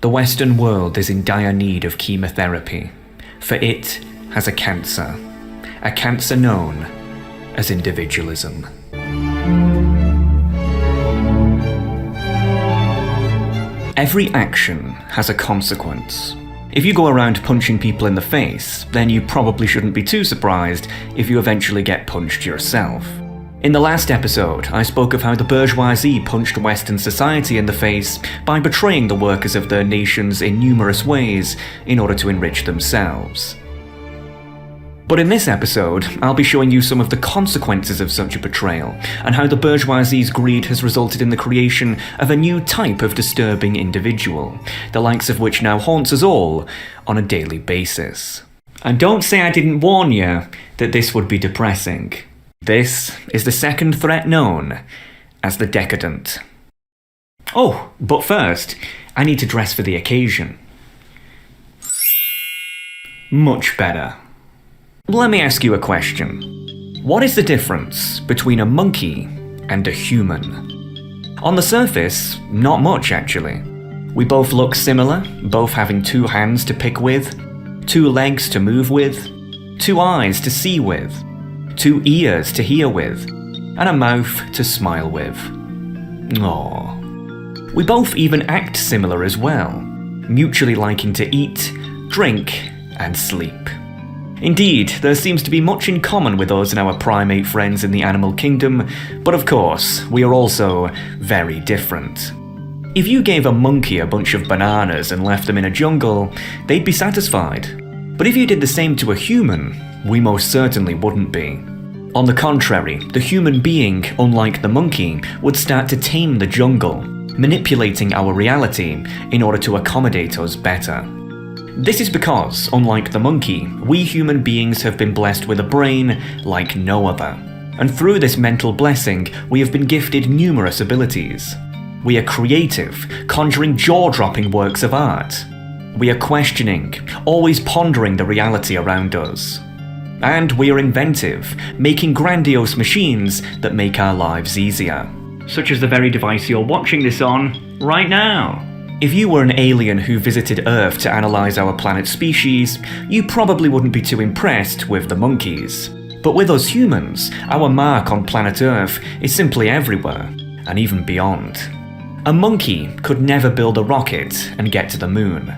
The Western world is in dire need of chemotherapy, for it has a cancer known as individualism. Every action has a consequence. If you go around punching people in the face, then you probably shouldn't be too surprised if you eventually get punched yourself. In the last episode, I spoke of how the bourgeoisie punched Western society in the face by betraying the workers of their nations in numerous ways in order to enrich themselves. But in this episode, I'll be showing you some of the consequences of such a betrayal, and how the bourgeoisie's greed has resulted in the creation of a new type of disturbing individual, the likes of which now haunts us all on a daily basis. And don't say I didn't warn you that this would be depressing. This is the second threat known as the Decadent. Oh, but first, I need to dress for the occasion. Much better. Let me ask you a question. What is the difference between a monkey and a human? On the surface, not much actually. We both look similar, both having 2 hands to pick with, 2 legs to move with, 2 eyes to see with, 2 ears to hear with, and a mouth to smile with. Aww. We both even act similar as well, mutually liking to eat, drink, and sleep. Indeed, there seems to be much in common with us and our primate friends in the animal kingdom, but of course, we are also very different. If you gave a monkey a bunch of bananas and left them in a jungle, they'd be satisfied. But if you did the same to a human, we most certainly wouldn't be. On the contrary, the human being, unlike the monkey, would start to tame the jungle, manipulating our reality in order to accommodate us better. This is because, unlike the monkey, we human beings have been blessed with a brain like no other. And through this mental blessing, we have been gifted numerous abilities. We are creative, conjuring jaw-dropping works of art. We are questioning, always pondering the reality around us. And we are inventive, making grandiose machines that make our lives easier. Such as the very device you're watching this on right now. If you were an alien who visited Earth to analyse our planet's species, you probably wouldn't be too impressed with the monkeys. But with us humans, our mark on planet Earth is simply everywhere, and even beyond. A monkey could never build a rocket and get to the moon,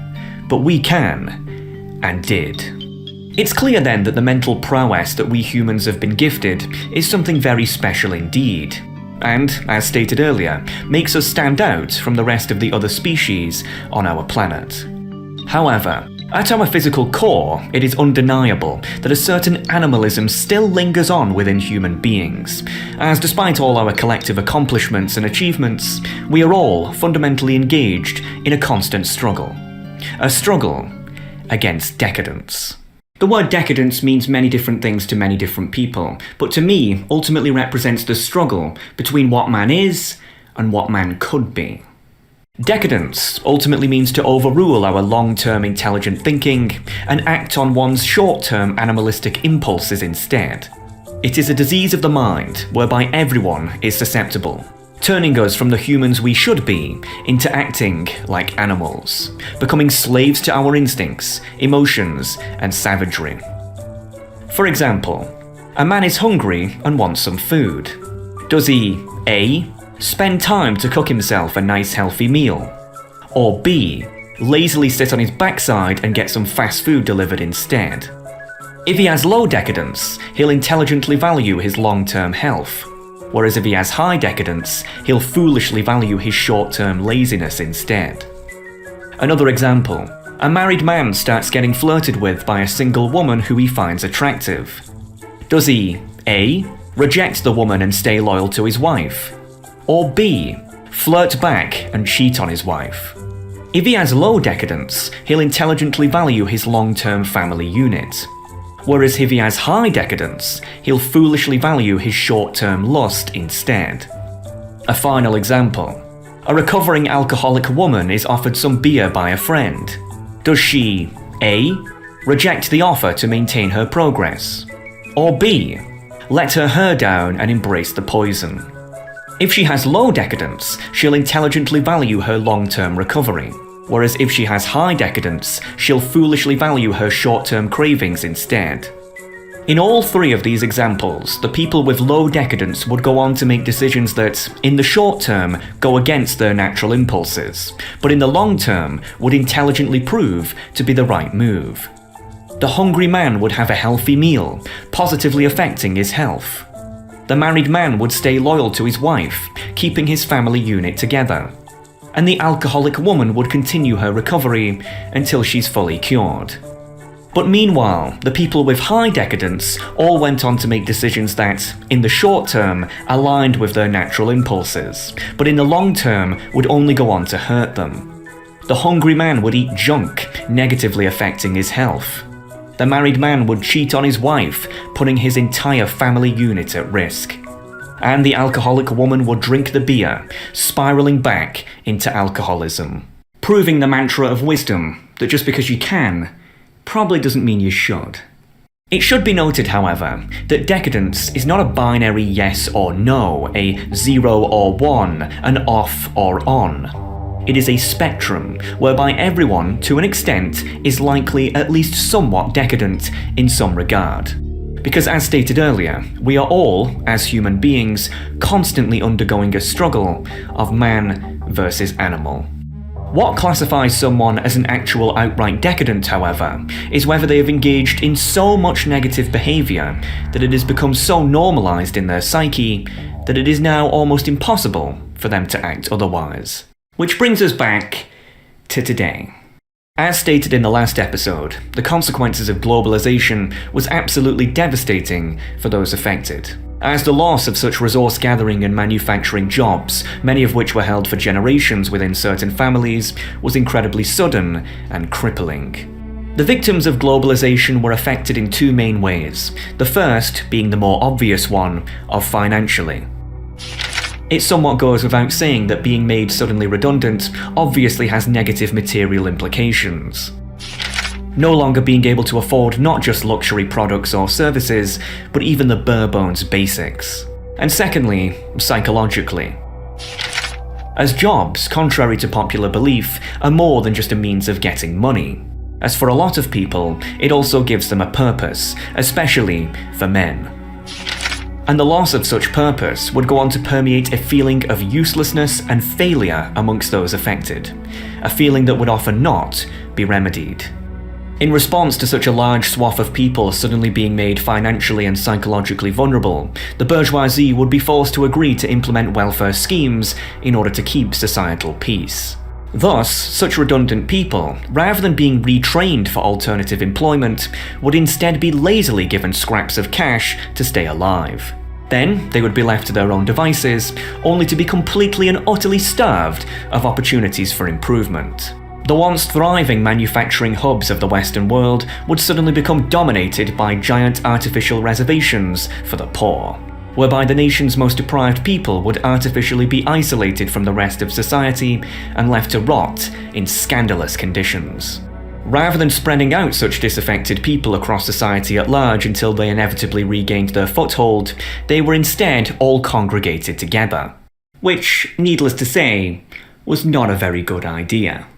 but we can, and did. It's clear then that the mental prowess that we humans have been gifted is something very special indeed. And, as stated earlier, makes us stand out from the rest of the other species on our planet. However, at our physical core, it is undeniable that a certain animalism still lingers on within human beings, as despite all our collective accomplishments and achievements, we are all fundamentally engaged in a constant struggle. A struggle against decadence. The word decadence means many different things to many different people, but to me, ultimately represents the struggle between what man is and what man could be. Decadence ultimately means to overrule our long-term intelligent thinking and act on one's short-term animalistic impulses instead. It is a disease of the mind whereby everyone is susceptible, turning us from the humans we should be into acting like animals, becoming slaves to our instincts, emotions, and savagery. For example, a man is hungry and wants some food. Does he A. spend time to cook himself a nice healthy meal, or B. lazily sit on his backside and get some fast food delivered instead? If he has low decadence, he'll intelligently value his long-term health. Whereas if he has high decadence, he'll foolishly value his short-term laziness instead. Another example, a married man starts getting flirted with by a single woman who he finds attractive. Does he A. reject the woman and stay loyal to his wife? Or B. flirt back and cheat on his wife? If he has low decadence, he'll intelligently value his long-term family unit. Whereas if he has high decadence, he'll foolishly value his short-term lust instead. A final example. A recovering alcoholic woman is offered some beer by a friend. Does she A. reject the offer to maintain her progress? Or B. let her hair down and embrace the poison? If she has low decadence, she'll intelligently value her long-term recovery. Whereas if she has high decadence, she'll foolishly value her short-term cravings instead. In all three of these examples, the people with low decadence would go on to make decisions that, in the short term, go against their natural impulses, but in the long term would intelligently prove to be the right move. The hungry man would have a healthy meal, positively affecting his health. The married man would stay loyal to his wife, keeping his family unit together. And the alcoholic woman would continue her recovery until she's fully cured. But meanwhile, the people with high decadence all went on to make decisions that, in the short term, aligned with their natural impulses, but in the long term would only go on to hurt them. The hungry man would eat junk, negatively affecting his health. The married man would cheat on his wife, putting his entire family unit at risk. And the alcoholic woman would drink the beer, spiraling back into alcoholism. Proving the mantra of wisdom that just because you can, probably doesn't mean you should. It should be noted, however, that decadence is not a binary yes or no, a 0 or 1, an off or on. It is a spectrum, whereby everyone, to an extent, is likely at least somewhat decadent in some regard. Because as stated earlier, we are all, as human beings, constantly undergoing a struggle of man versus animal. What classifies someone as an actual outright decadent, however, is whether they have engaged in so much negative behaviour that it has become so normalised in their psyche that it is now almost impossible for them to act otherwise. Which brings us back to today. As stated in the last episode, the consequences of globalisation was absolutely devastating for those affected, as the loss of such resource gathering and manufacturing jobs, many of which were held for generations within certain families, was incredibly sudden and crippling. The victims of globalisation were affected in two main ways, the first being the more obvious one of financially. It somewhat goes without saying that being made suddenly redundant obviously has negative material implications. No longer being able to afford not just luxury products or services, but even the bare bones basics. And secondly, psychologically. As jobs, contrary to popular belief, are more than just a means of getting money. As for a lot of people, it also gives them a purpose, especially for men. And the loss of such purpose would go on to permeate a feeling of uselessness and failure amongst those affected, a feeling that would often not be remedied. In response to such a large swath of people suddenly being made financially and psychologically vulnerable, the bourgeoisie would be forced to agree to implement welfare schemes in order to keep societal peace. Thus, such redundant people, rather than being retrained for alternative employment, would instead be lazily given scraps of cash to stay alive. Then, they would be left to their own devices, only to be completely and utterly starved of opportunities for improvement. The once thriving manufacturing hubs of the Western world would suddenly become dominated by giant artificial reservations for the poor, whereby the nation's most deprived people would artificially be isolated from the rest of society and left to rot in scandalous conditions. Rather than spreading out such disaffected people across society at large until they inevitably regained their foothold, they were instead all congregated together. Which, needless to say, was not a very good idea.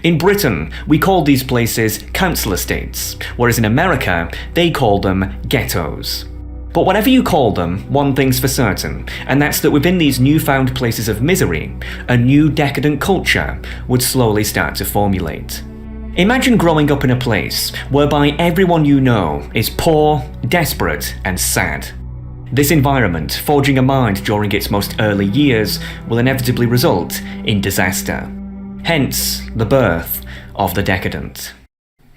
In Britain, we called these places council estates, whereas in America, they called them ghettos. But whatever you call them, one thing's for certain, and that's that within these newfound places of misery, a new decadent culture would slowly start to formulate. Imagine growing up in a place whereby everyone you know is poor, desperate, and sad. This environment, forging a mind during its most early years, will inevitably result in disaster. Hence, the birth of the decadent.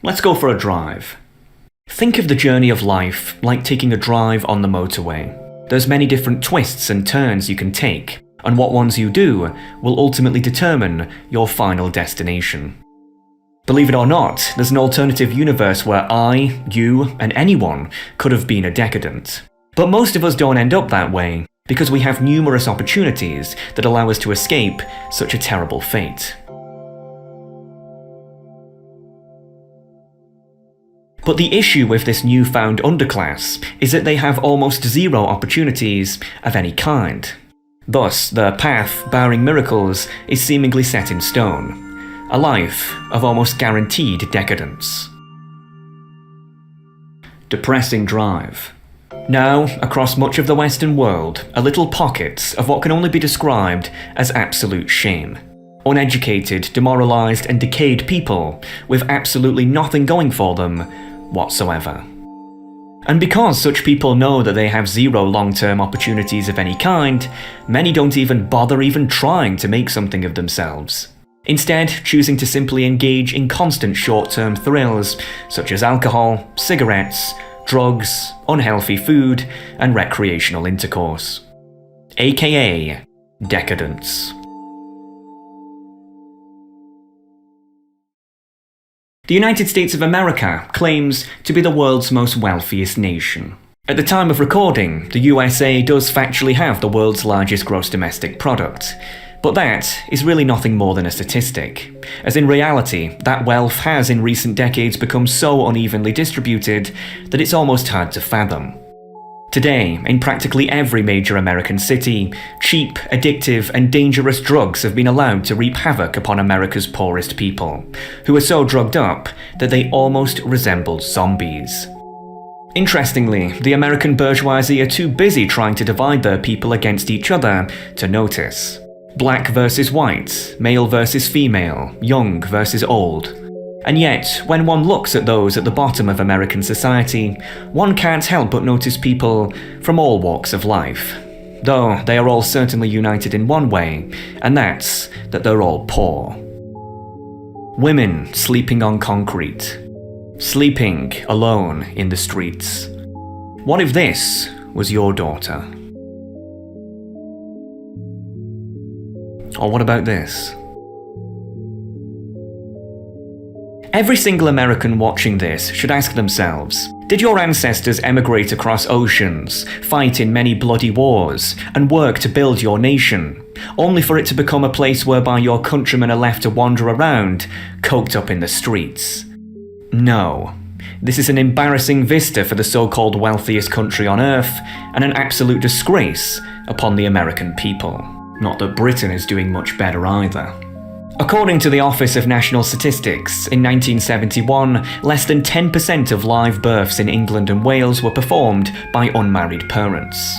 Let's go for a drive. Think of the journey of life like taking a drive on the motorway. There's many different twists and turns you can take, and what ones you do will ultimately determine your final destination. Believe it or not, there's an alternative universe where I, you, and anyone could have been a decadent. But most of us don't end up that way, because we have numerous opportunities that allow us to escape such a terrible fate. But the issue with this newfound underclass is that they have almost zero opportunities of any kind. Thus, their path, barring miracles, is seemingly set in stone. a life of almost guaranteed decadence. Depressing drive. Now, across much of the Western world, are little pockets of what can only be described as absolute shame. Uneducated, demoralised and decayed people with absolutely nothing going for them whatsoever. And because such people know that they have zero long-term opportunities of any kind, many don't even bother trying to make something of themselves. Instead, choosing to simply engage in constant short-term thrills, such as alcohol, cigarettes, drugs, unhealthy food, and recreational intercourse. AKA decadence. The United States of America claims to be the world's most wealthiest nation. At the time of recording, the USA does factually have the world's largest gross domestic product, but that is really nothing more than a statistic, as in reality, that wealth has in recent decades become so unevenly distributed that it's almost hard to fathom. Today, in practically every major American city, cheap, addictive, and dangerous drugs have been allowed to reap havoc upon America's poorest people, who are so drugged up that they almost resemble zombies. Interestingly, the American bourgeoisie are too busy trying to divide their people against each other to notice. Black versus white, male versus female, young versus old. And yet, when one looks at those at the bottom of American society, one can't help but notice people from all walks of life. Though they are all certainly united in one way, and that's that they're all poor. Women sleeping on concrete. Sleeping alone in the streets. What if this was your daughter? Or what about this? Every single American watching this should ask themselves, did your ancestors emigrate across oceans, fight in many bloody wars, and work to build your nation, only for it to become a place whereby your countrymen are left to wander around, coked up in the streets? No. This is an embarrassing vista for the so-called wealthiest country on earth, and an absolute disgrace upon the American people. Not that Britain is doing much better either. According to the Office of National Statistics, in 1971, less than 10% of live births in England and Wales were performed by unmarried parents.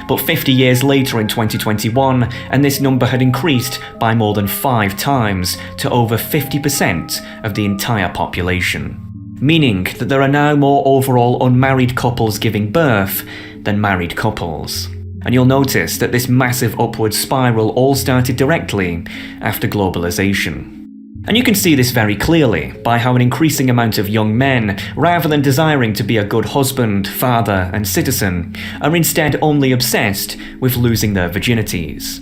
But 50 years later in 2021, and this number had increased by more than 5 times to over 50% of the entire population. Meaning that there are now more overall unmarried couples giving birth than married couples. And you'll notice that this massive upward spiral all started directly after globalization. And you can see this very clearly by how an increasing amount of young men, rather than desiring to be a good husband, father, and citizen, are instead only obsessed with losing their virginities.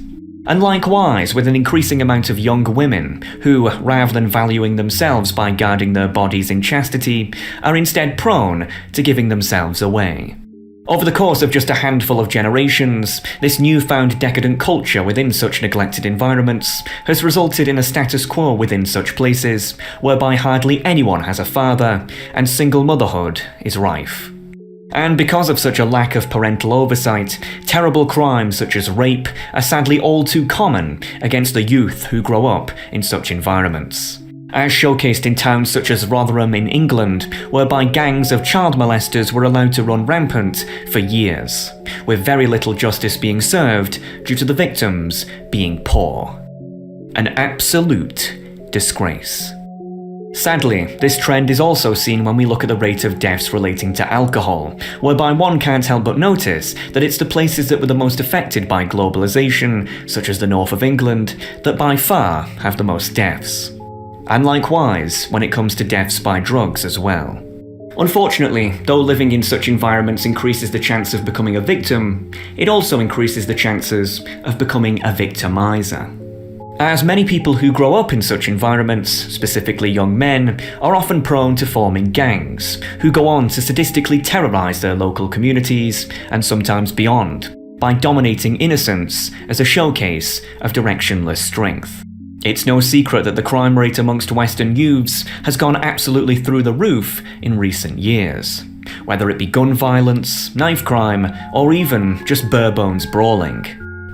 And likewise with an increasing amount of young women who, rather than valuing themselves by guarding their bodies in chastity, are instead prone to giving themselves away. Over the course of just a handful of generations, this newfound decadent culture within such neglected environments has resulted in a status quo within such places, whereby hardly anyone has a father, and single motherhood is rife. And because of such a lack of parental oversight, terrible crimes such as rape are sadly all too common against the youth who grow up in such environments. As showcased in towns such as Rotherham in England, whereby gangs of child molesters were allowed to run rampant for years, with very little justice being served due to the victims being poor. An absolute disgrace. Sadly, this trend is also seen when we look at the rate of deaths relating to alcohol, whereby one can't help but notice that it's the places that were the most affected by globalization, such as the north of England, that by far have the most deaths. And likewise, when it comes to deaths by drugs as well. Unfortunately, though living in such environments increases the chance of becoming a victim, it also increases the chances of becoming a victimizer. As many people who grow up in such environments, specifically young men, are often prone to forming gangs, who go on to sadistically terrorize their local communities, and sometimes beyond, by dominating innocence as a showcase of directionless strength. It's no secret that the crime rate amongst Western youths has gone absolutely through the roof in recent years, whether it be gun violence, knife crime, or even just bare-bones brawling.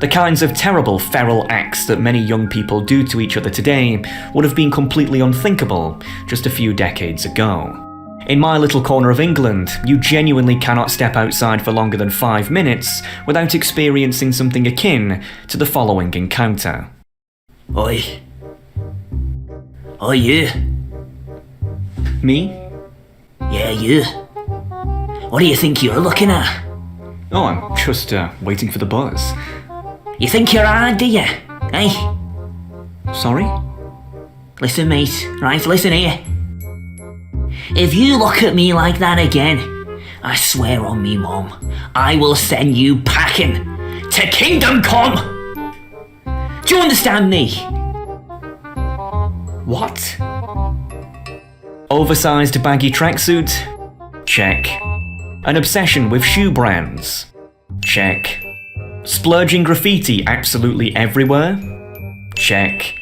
The kinds of terrible feral acts that many young people do to each other today would have been completely unthinkable just a few decades ago. In my little corner of England, you genuinely cannot step outside for longer than 5 minutes without experiencing something akin to the following encounter. Oi. Oi, you. Me? Yeah, you. What do you think you're looking at? Oh, I'm just waiting for the buzz. You think you're hard, do you? Eh? Sorry? Listen, mate. Right, listen here. If you look at me like that again, I swear on me mum, I will send you packing to Kingdom Come! Do you understand me? What? Oversized baggy tracksuit? Check. An obsession with shoe brands? Check. Splurging graffiti absolutely everywhere? Check.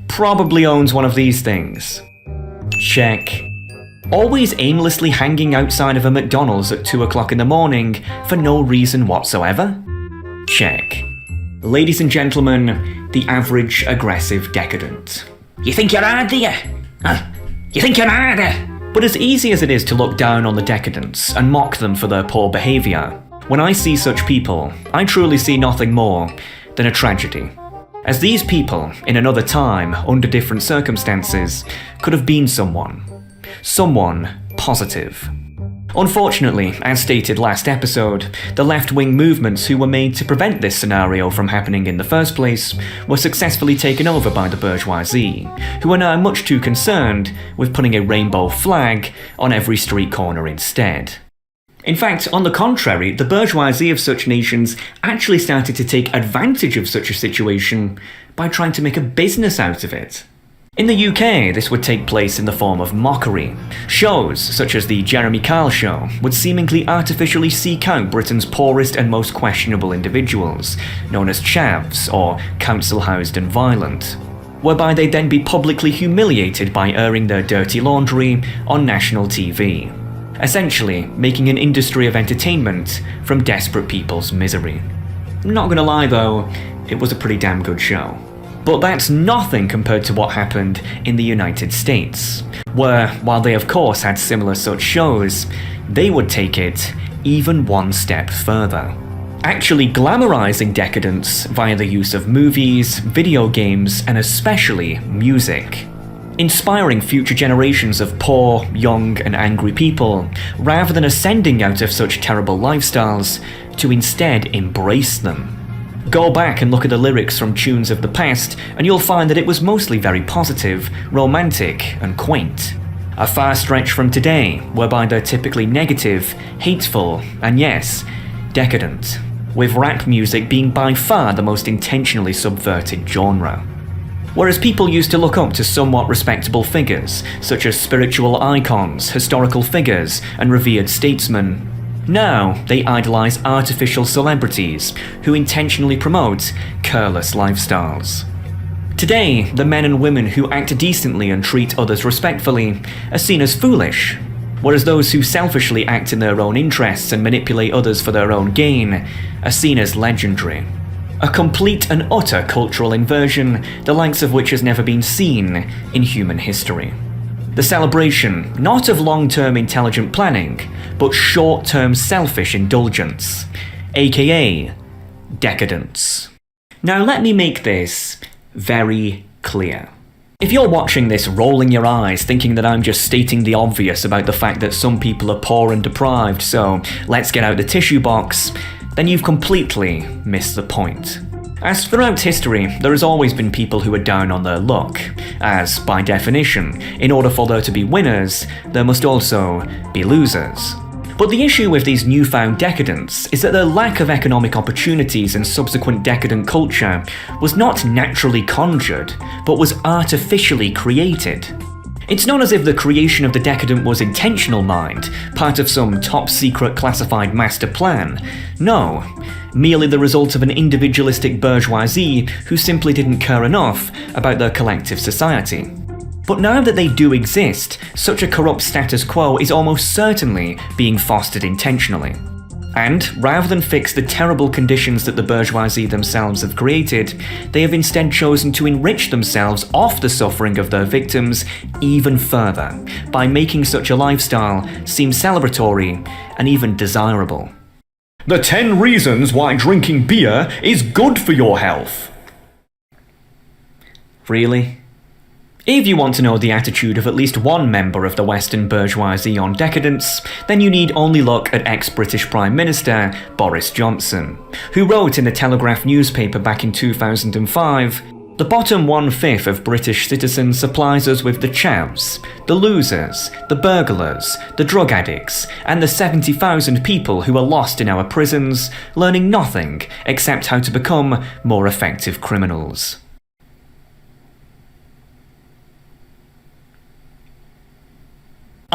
Probably owns one of these things? Check. Always aimlessly hanging outside of a McDonald's at 2 o'clock in the morning for no reason whatsoever? Check. Ladies and gentlemen, the average aggressive decadent. You think you're hard, do you? Huh? You think you're hard? But as easy as it is to look down on the decadents and mock them for their poor behaviour, when I see such people, I truly see nothing more than a tragedy. As these people, in another time, under different circumstances, could have been someone positive. Unfortunately, as stated last episode, the left-wing movements who were made to prevent this scenario from happening in the first place were successfully taken over by the bourgeoisie, who are now much too concerned with putting a rainbow flag on every street corner instead. In fact, on the contrary, the bourgeoisie of such nations actually started to take advantage of such a situation by trying to make a business out of it. In the UK, this would take place in the form of mockery. Shows, such as the Jeremy Kyle Show, would seemingly artificially seek out Britain's poorest and most questionable individuals, known as chavs, or council-housed and violent, whereby they'd then be publicly humiliated by airing their dirty laundry on national TV, essentially making an industry of entertainment from desperate people's misery. Not gonna lie though, it was a pretty damn good show. But that's nothing compared to what happened in the United States, where, while they of course had similar such shows, they would take it even one step further, actually glamorizing decadence via the use of movies, video games, and especially music, inspiring future generations of poor, young, and angry people, rather than ascending out of such terrible lifestyles, to instead embrace them. Go back and look at the lyrics from tunes of the past, and you'll find that it was mostly very positive, romantic, and quaint. A far stretch from today, whereby they're typically negative, hateful, and yes, decadent, with rap music being by far the most intentionally subverted genre. Whereas people used to look up to somewhat respectable figures, such as spiritual icons, historical figures, and revered statesmen, now they idolize artificial celebrities who intentionally promote careless lifestyles. Today, the men and women who act decently and treat others respectfully are seen as foolish, whereas those who selfishly act in their own interests and manipulate others for their own gain are seen as legendary. A complete and utter cultural inversion, the likes of which has never been seen in human history. The celebration, not of long-term intelligent planning, but short-term selfish indulgence, aka decadence. Now let me make this very clear. If you're watching this rolling your eyes thinking that I'm just stating the obvious about the fact that some people are poor and deprived, so let's get out the tissue box, then you've completely missed the point. As throughout history, there has always been people who are down on their luck, as, by definition, in order for there to be winners, there must also be losers. But the issue with these newfound decadents is that their lack of economic opportunities and subsequent decadent culture was not naturally conjured, but was artificially created. It's not as if the creation of the decadent was intentional, mind, part of some top-secret classified master plan. No, merely the result of an individualistic bourgeoisie who simply didn't care enough about their collective society. But now that they do exist, such a corrupt status quo is almost certainly being fostered intentionally. And rather than fix the terrible conditions that the bourgeoisie themselves have created, they have instead chosen to enrich themselves off the suffering of their victims even further, by making such a lifestyle seem celebratory and even desirable. The 10 reasons why drinking beer is good for your health. Really? If you want to know the attitude of at least one member of the Western bourgeoisie on decadence, then you need only look at ex-British Prime Minister Boris Johnson, who wrote in the Telegraph newspaper back in 2005, "The bottom 1/5 of British citizens supplies us with the chavs, the losers, the burglars, the drug addicts, and the 70,000 people who are lost in our prisons, learning nothing except how to become more effective criminals."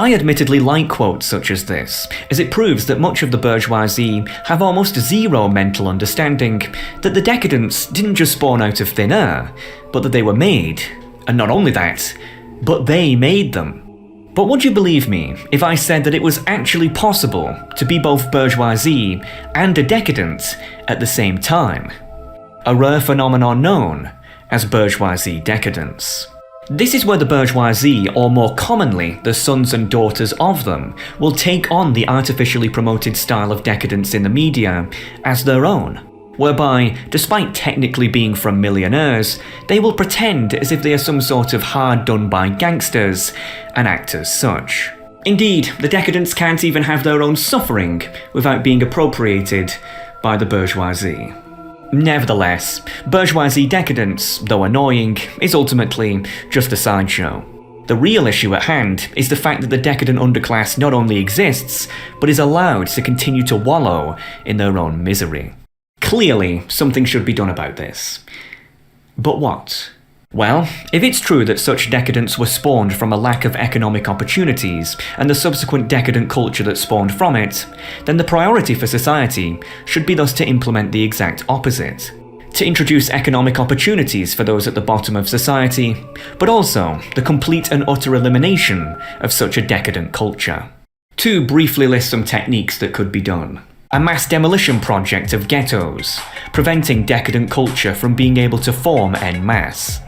I admittedly like quotes such as this, as it proves that much of the bourgeoisie have almost zero mental understanding that the decadents didn't just spawn out of thin air, but that they were made. And not only that, but they made them. But would you believe me if I said that it was actually possible to be both bourgeoisie and a decadent at the same time? A rare phenomenon known as bourgeoisie decadence. This is where the bourgeoisie, or more commonly, the sons and daughters of them, will take on the artificially promoted style of decadence in the media as their own, whereby, despite technically being from millionaires, they will pretend as if they are some sort of hard-done-by gangsters and act as such. Indeed, the decadents can't even have their own suffering without being appropriated by the bourgeoisie. Nevertheless, bourgeoisie decadence, though annoying, is ultimately just a sideshow. The real issue at hand is the fact that the decadent underclass not only exists, but is allowed to continue to wallow in their own misery. Clearly, something should be done about this. But what? Well, if it's true that such decadents were spawned from a lack of economic opportunities and the subsequent decadent culture that spawned from it, then the priority for society should be thus to implement the exact opposite. To introduce economic opportunities for those at the bottom of society, but also the complete and utter elimination of such a decadent culture. To briefly list some techniques that could be done. A mass demolition project of ghettos, preventing decadent culture from being able to form en masse.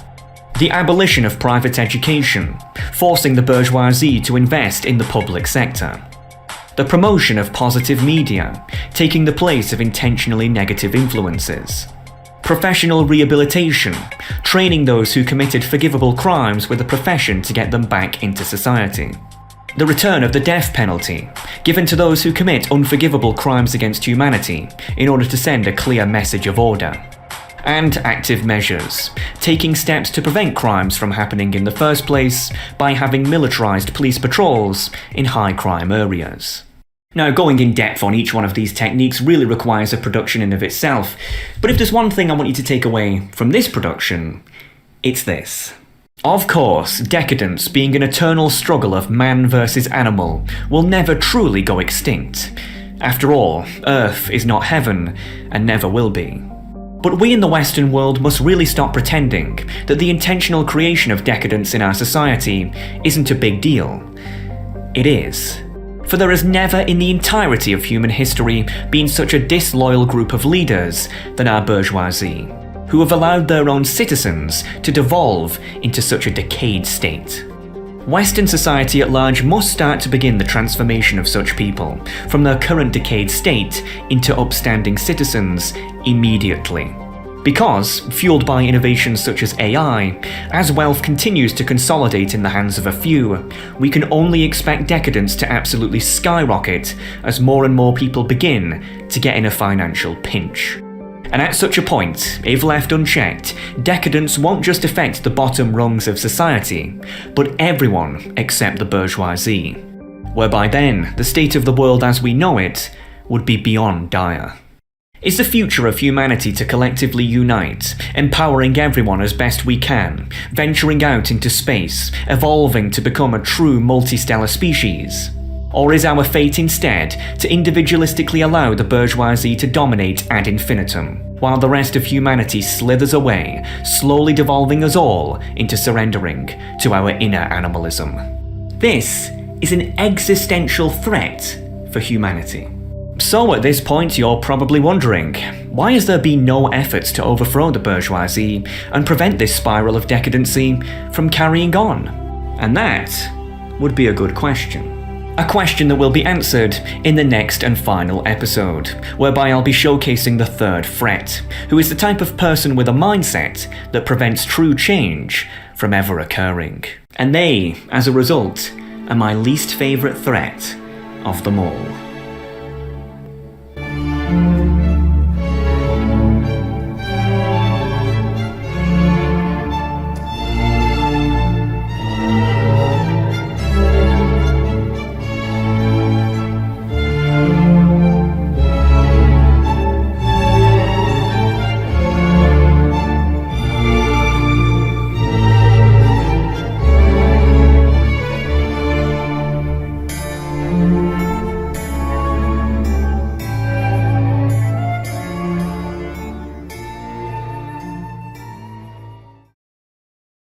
The abolition of private education, forcing the bourgeoisie to invest in the public sector. The promotion of positive media, taking the place of intentionally negative influences. Professional rehabilitation, training those who committed forgivable crimes with a profession to get them back into society. The return of the death penalty, given to those who commit unforgivable crimes against humanity in order to send a clear message of order. And active measures, taking steps to prevent crimes from happening in the first place by having militarized police patrols in high crime areas. Now, going in depth on each one of these techniques really requires a production in of itself, but if there's one thing I want you to take away from this production, it's this. Of course, decadence, being an eternal struggle of man versus animal, will never truly go extinct. After all, Earth is not heaven, and never will be. But we in the Western world must really stop pretending that the intentional creation of decadence in our society isn't a big deal. It is. For there has never in the entirety of human history been such a disloyal group of leaders than our bourgeoisie, who have allowed their own citizens to devolve into such a decayed state. Western society at large must start to begin the transformation of such people from their current decayed state into upstanding citizens immediately. Because, fueled by innovations such as AI, as wealth continues to consolidate in the hands of a few, we can only expect decadence to absolutely skyrocket as more and more people begin to get in a financial pinch. And at such a point, if left unchecked, decadence won't just affect the bottom rungs of society, but everyone except the bourgeoisie. Whereby then, the state of the world as we know it would be beyond dire. Is the future of humanity to collectively unite, empowering everyone as best we can, venturing out into space, evolving to become a true multistellar species? Or is our fate instead to individualistically allow the bourgeoisie to dominate ad infinitum, while the rest of humanity slithers away, slowly devolving us all into surrendering to our inner animalism? This is an existential threat for humanity. So at this point you're probably wondering, why has there been no efforts to overthrow the bourgeoisie and prevent this spiral of decadency from carrying on? And that would be a good question. A question that will be answered in the next and final episode, whereby I'll be showcasing the third threat, who is the type of person with a mindset that prevents true change from ever occurring. And they, as a result, are my least favourite threat of them all.